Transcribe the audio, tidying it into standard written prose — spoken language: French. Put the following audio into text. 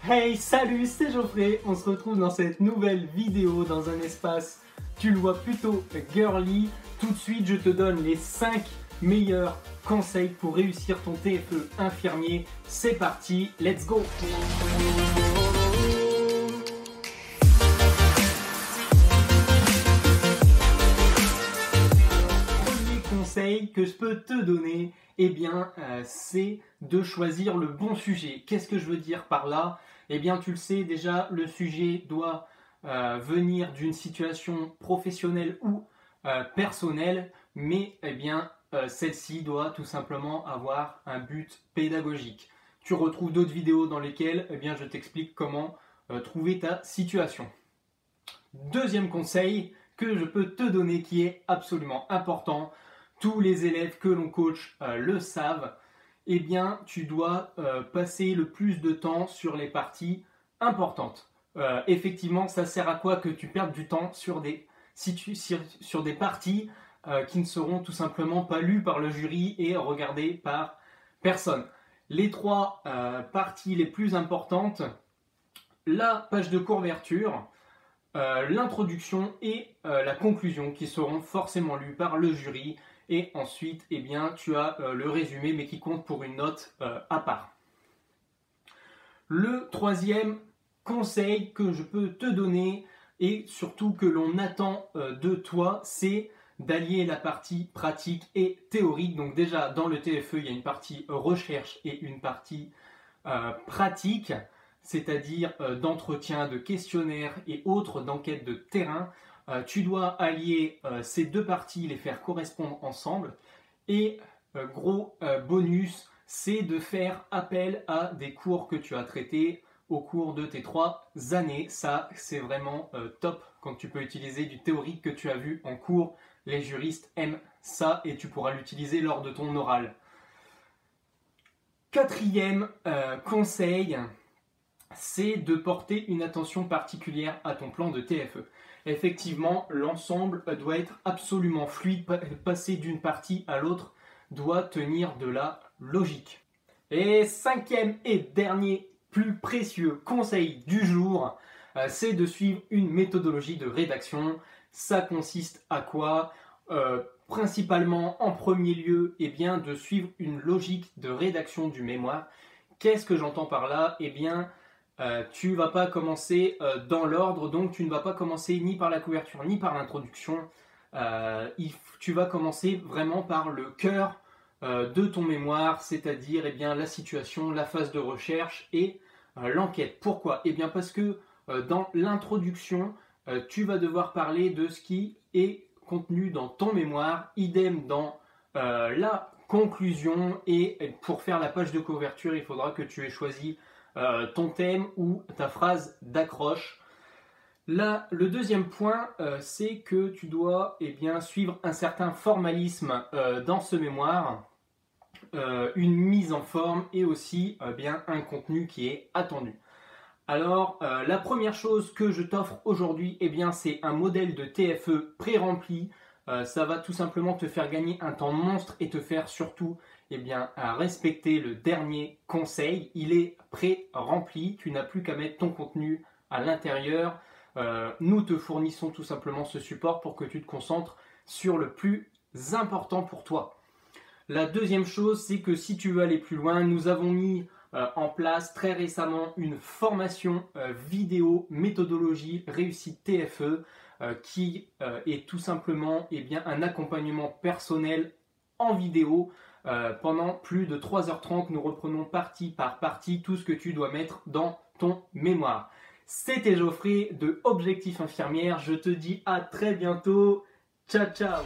Hey, salut, c'est Geoffrey. On se retrouve dans cette nouvelle vidéo dans un espace, tu le vois, plutôt girly. Tout de suite, je te donne les 5 meilleurs conseils pour réussir ton TFE infirmier. C'est parti, let's go! Premier conseil que je peux te donner, c'est de choisir le bon sujet. Qu'est-ce que je veux dire par là? Eh bien, tu le sais déjà, le sujet doit venir d'une situation professionnelle ou personnelle, mais celle-ci doit tout simplement avoir un but pédagogique. Tu retrouves d'autres vidéos dans lesquelles je t'explique comment trouver ta situation. Deuxième conseil que je peux te donner qui est absolument important, tous les élèves que l'on coach le savent, tu dois passer le plus de temps sur les parties importantes. Effectivement, ça sert à quoi que tu perdes du temps sur des parties qui ne seront tout simplement pas lues par le jury et regardées par personne. Les 3 parties les plus importantes, la page de couverture, l'introduction et la conclusion qui seront forcément lues par le jury. Et ensuite, tu as le résumé, mais qui compte pour une note à part. Le troisième conseil que je peux te donner, et surtout que l'on attend de toi, c'est d'allier la partie pratique et théorique. Donc déjà, dans le TFE, il y a une partie recherche et une partie pratique, c'est-à-dire d'entretien, de questionnaire et autres, d'enquête de terrain. Tu dois allier ces deux parties, les faire correspondre ensemble. Et gros bonus, c'est de faire appel à des cours que tu as traités au cours de tes 3 années. Ça, c'est vraiment top quand tu peux utiliser du théorique que tu as vu en cours. Les juristes aiment ça et tu pourras l'utiliser lors de ton oral. Quatrième conseil, c'est de porter une attention particulière à ton plan de TFE. Effectivement, l'ensemble doit être absolument fluide, passer d'une partie à l'autre doit tenir de la logique. Et cinquième et dernier plus précieux conseil du jour, c'est de suivre une méthodologie de rédaction. Ça consiste à quoi? Principalement, en premier lieu, de suivre une logique de rédaction du mémoire. Qu'est-ce que j'entends par là? Tu ne vas pas commencer dans l'ordre, donc tu ne vas pas commencer ni par la couverture ni par l'introduction. Tu vas commencer vraiment par le cœur de ton mémoire, c'est-à-dire la situation, la phase de recherche et l'enquête. Pourquoi? Parce que dans l'introduction, tu vas devoir parler de ce qui est contenu dans ton mémoire, idem dans la conclusion, et pour faire la page de couverture, il faudra que tu aies choisi ton thème ou ta phrase d'accroche. Là, le deuxième point, c'est que tu dois suivre un certain formalisme dans ce mémoire, une mise en forme et aussi un contenu qui est attendu. Alors, la première chose que je t'offre aujourd'hui, c'est un modèle de TFE pré-rempli. Ça va tout simplement te faire gagner un temps monstre et te faire surtout à respecter le dernier conseil. Il est pré-rempli, tu n'as plus qu'à mettre ton contenu à l'intérieur. Nous te fournissons tout simplement ce support pour que tu te concentres sur le plus important pour toi. La deuxième chose, c'est que si tu veux aller plus loin, nous avons mis en place très récemment une formation vidéo méthodologie réussite TFE qui est tout simplement un accompagnement personnel en vidéo. Pendant plus de 3h30, nous reprenons partie par partie tout ce que tu dois mettre dans ton mémoire. C'était Geoffrey de Objectif Infirmière. Je te dis à très bientôt. Ciao, ciao!